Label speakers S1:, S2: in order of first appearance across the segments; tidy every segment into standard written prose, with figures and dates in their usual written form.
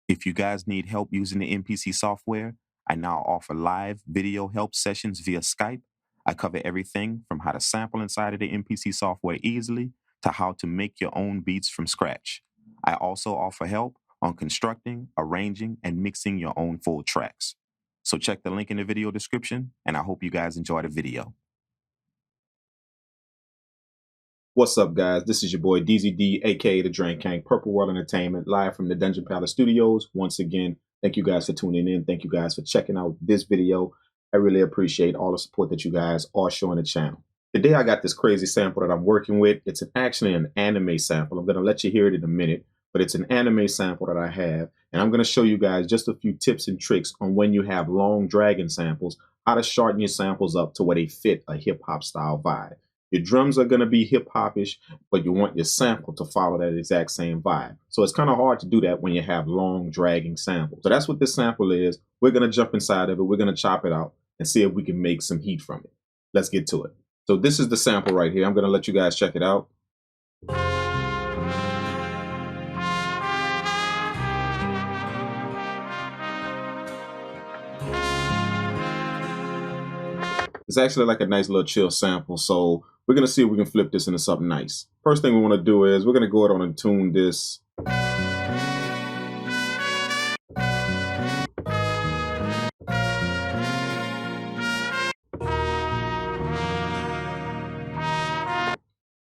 S1: If you guys need help using the MPC software, I now offer live video help sessions via Skype. I cover everything from how to sample inside of the MPC software easily to how to make your own beats from scratch. I also offer help on constructing, arranging, and mixing your own full tracks. So check the link in the video description, and I hope you guys enjoy the video.
S2: What's up, guys? This is your boy DZD, aka the Drain Kang, Purple World Entertainment, live from the Dungeon Palace Studios. Once again, thank you guys for tuning in. Thank you guys for checking out this video. I really appreciate all the support that you guys are showing the channel. Today, I got this crazy sample that I'm working with. It's actually an anime sample. I'm going to let you hear it in a minute, but it's an anime sample that I have. And I'm going to show you guys just a few tips and tricks on when you have long dragging samples, how to shorten your samples up to where they fit a hip-hop style vibe. Your drums are going to be hip-hop-ish, but you want your sample to follow that exact same vibe. So it's kind of hard to do that when you have long dragging samples. So that's what this sample is. We're going to jump inside of it. We're going to chop it out and see if we can make some heat from it. Let's get to it. So this is the sample right here. I'm going to let you guys check it out. It's actually like a nice little chill sample. So we're going to see if we can flip this into something nice. First thing we want to do is we're going to go ahead and tune this.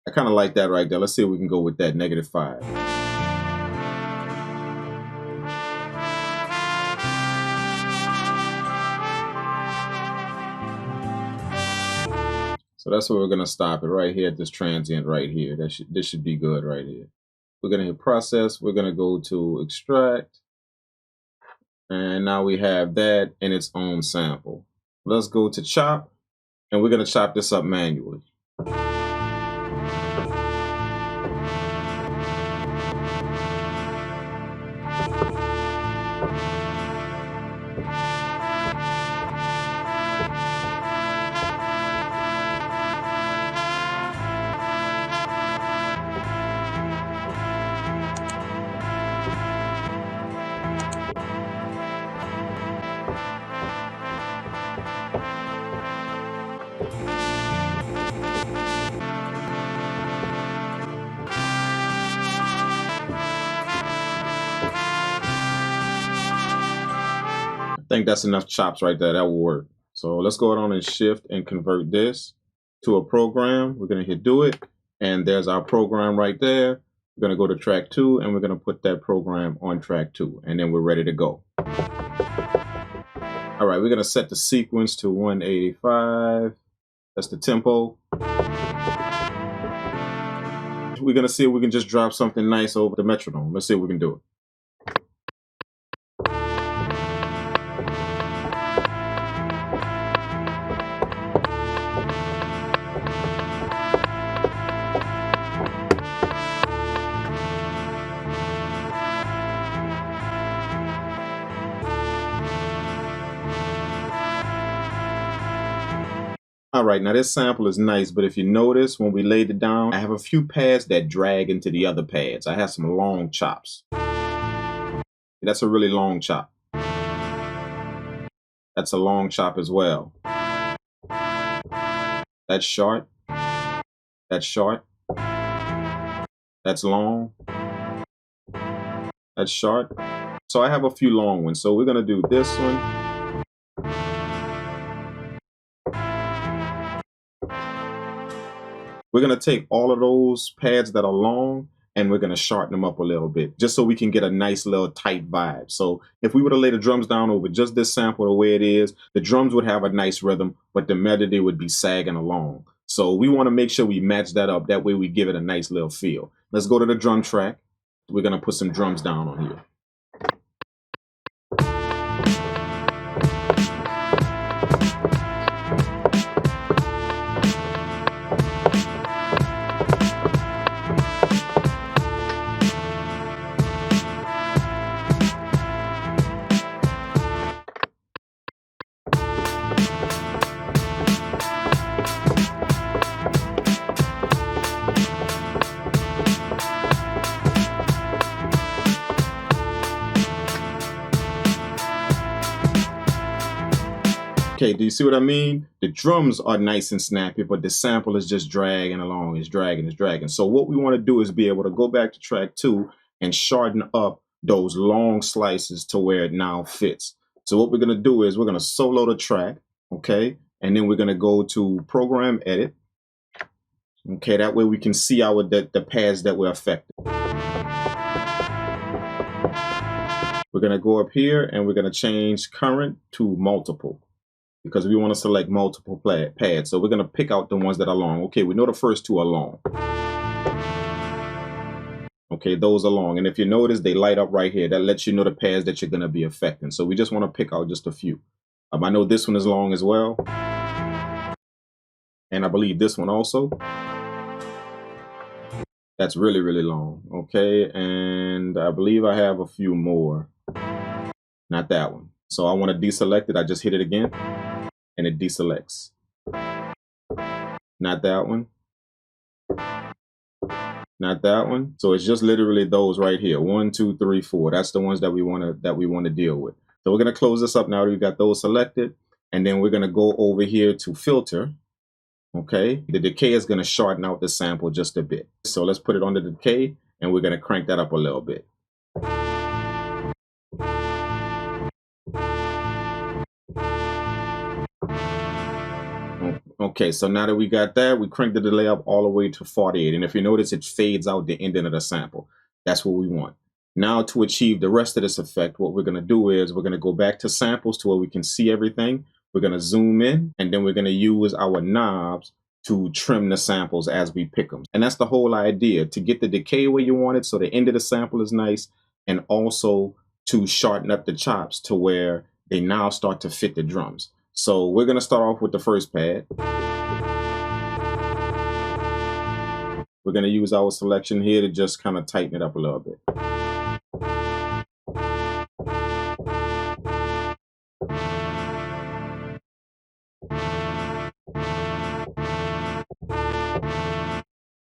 S2: I kind of like that right there. Let's see if we can go with that -5. So that's where we're going to stop it right here at this transient right here. This should be good right here. We're going to hit process. We're going to go to extract. And now we have that in its own sample. Let's go to chop, and we're going to chop this up manually. I think that's enough chops right there. That will work. So let's go on and shift and convert this to a program. We're going to hit do it. And there's our program right there. We're going to go to track 2 and we're going to put that program on track 2. And then we're ready to go. All right, we're going to set the sequence to 185. That's the tempo. We're going to see if we can just drop something nice over the metronome. Let's see if we can do it. All right, now this sample is nice, but if you notice, when we laid it down, I have a few pads that drag into the other pads. I have some long chops. That's a really long chop. That's a long chop as well. That's short. That's short. That's long. That's short. So I have a few long ones. So we're going to do this one. We're going to take all of those pads that are long and we're going to shorten them up a little bit just so we can get a nice little tight vibe. So if we were to lay the drums down over just this sample the way it is, the drums would have a nice rhythm, but the melody would be sagging along. So we want to make sure we match that up. That way we give it a nice little feel. Let's go to the drum track. We're going to put some drums down on here. Okay, do you see what I mean? The drums are nice and snappy, but the sample is just dragging along. It's dragging. So what we want to do is be able to go back to track 2 and shorten up those long slices to where it now fits. So what we're going to do is we're going to solo the track, okay? And then we're going to go to Program Edit. Okay, that way we can see the pads that we're affecting. We're going to go up here and we're going to change current to multiple, because we want to select multiple pads. So we're going to pick out the ones that are long. Okay, we know the first 2 are long. Okay, those are long. And if you notice, they light up right here. That lets you know the pads that you're going to be affecting. So we just want to pick out just a few. I know this one is long as well. And I believe this one also. That's really, really long. Okay, and I believe I have a few more. Not that one. So I want to deselect it. I just hit it again. And it deselects. Not that one. Not that one. So it's just literally those right here. 1, 2, 3, 4. That's the ones that we want to deal with. So we're going to close this up now that we've got those selected. And then we're going to go over here to filter. Okay. The decay is going to shorten out the sample just a bit. So let's put it on the decay and we're going to crank that up a little bit. Okay, so now that we got that, we crank the delay up all the way to 48. And if you notice, it fades out the ending of the sample. That's what we want. Now to achieve the rest of this effect, what we're going to do is we're going to go back to samples to where we can see everything. We're going to zoom in, and then we're going to use our knobs to trim the samples as we pick them. And that's the whole idea, to get the decay where you want it so the end of the sample is nice, and also to shorten up the chops to where they now start to fit the drums. So we're going to start off with the first pad. We're going to use our selection here to just kind of tighten it up a little bit.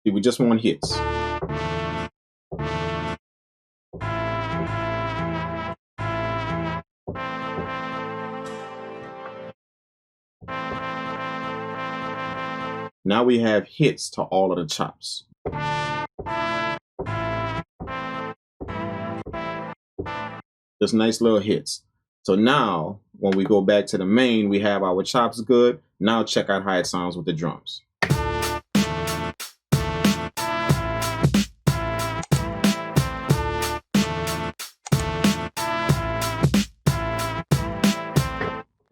S2: We just want hits. Now we have hits to all of the chops. Just nice little hits. So now, when we go back to the main, we have our chops good. Now check out how it sounds with the drums.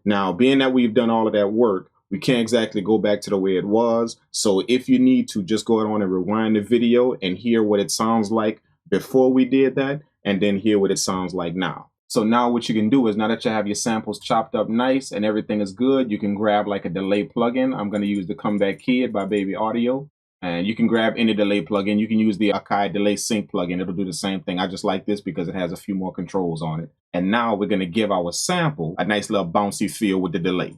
S2: Now, being that we've done all of that work, we can't exactly go back to the way it was. So if you need to, just go on and rewind the video and hear what it sounds like before we did that, and then hear what it sounds like now. So now what you can do is, now that you have your samples chopped up nice and everything is good, you can grab like a delay plugin. I'm going to use the Comeback Kid by Baby Audio. And you can grab any delay plugin. You can use the Akai delay sync plugin. It'll do the same thing. I just like this because it has a few more controls on it. And now we're going to give our sample a nice little bouncy feel with the delay.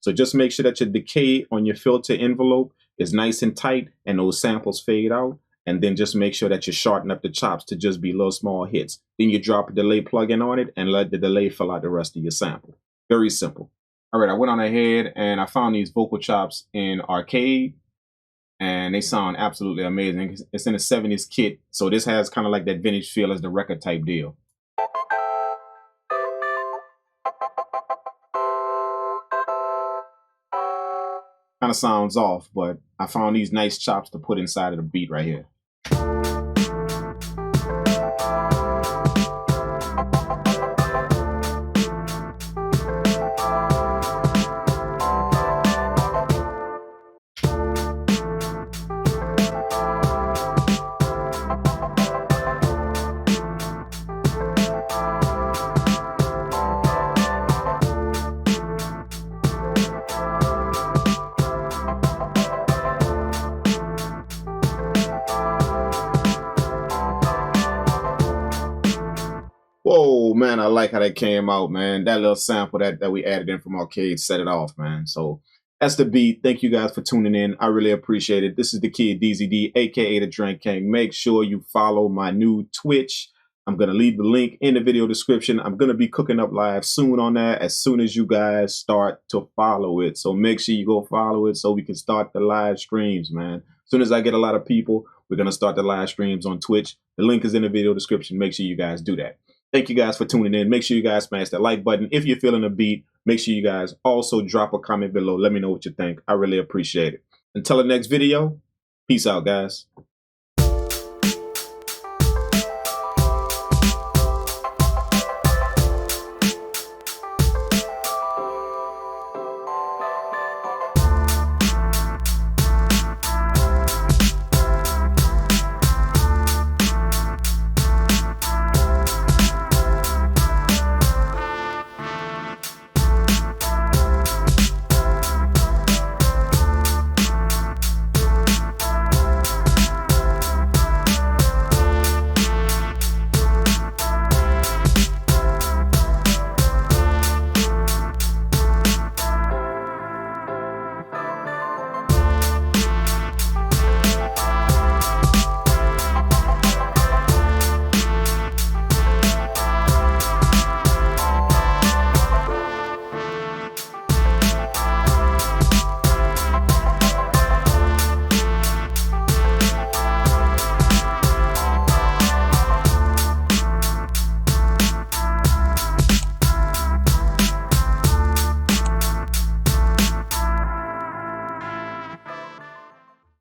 S2: So just make sure that your decay on your filter envelope is nice and tight and those samples fade out. And then just make sure that you shorten up the chops to just be little small hits. Then you drop a delay plugin on it and let the delay fill out the rest of your sample. Very simple. All right, I went on ahead and I found these vocal chops in Arcade. And they sound absolutely amazing. It's in a 70s kit. So this has kind of like that vintage feel as the record type deal. Kind of sounds off, but I found these nice chops to put inside of the beat right here. I like how that came out, man. That little sample that we added in from Arcade set it off, man. So that's the beat. Thank you guys for tuning in. I really appreciate it. This is the kid DZD, aka the Drink King. Make sure you follow my new Twitch. I'm going to leave the link in the video description. I'm going to be cooking up live soon on that as soon as you guys start to follow it. So make sure you go follow it so we can start the live streams, man. As soon as I get a lot of people, we're going to start the live streams on Twitch. The link is in the video description. Make sure you guys do that. Thank you guys for tuning in. Make sure you guys smash that like button. If you're feeling a beat, make sure you guys also drop a comment below. Let me know what you think. I really appreciate it. Until the next video, peace out, guys.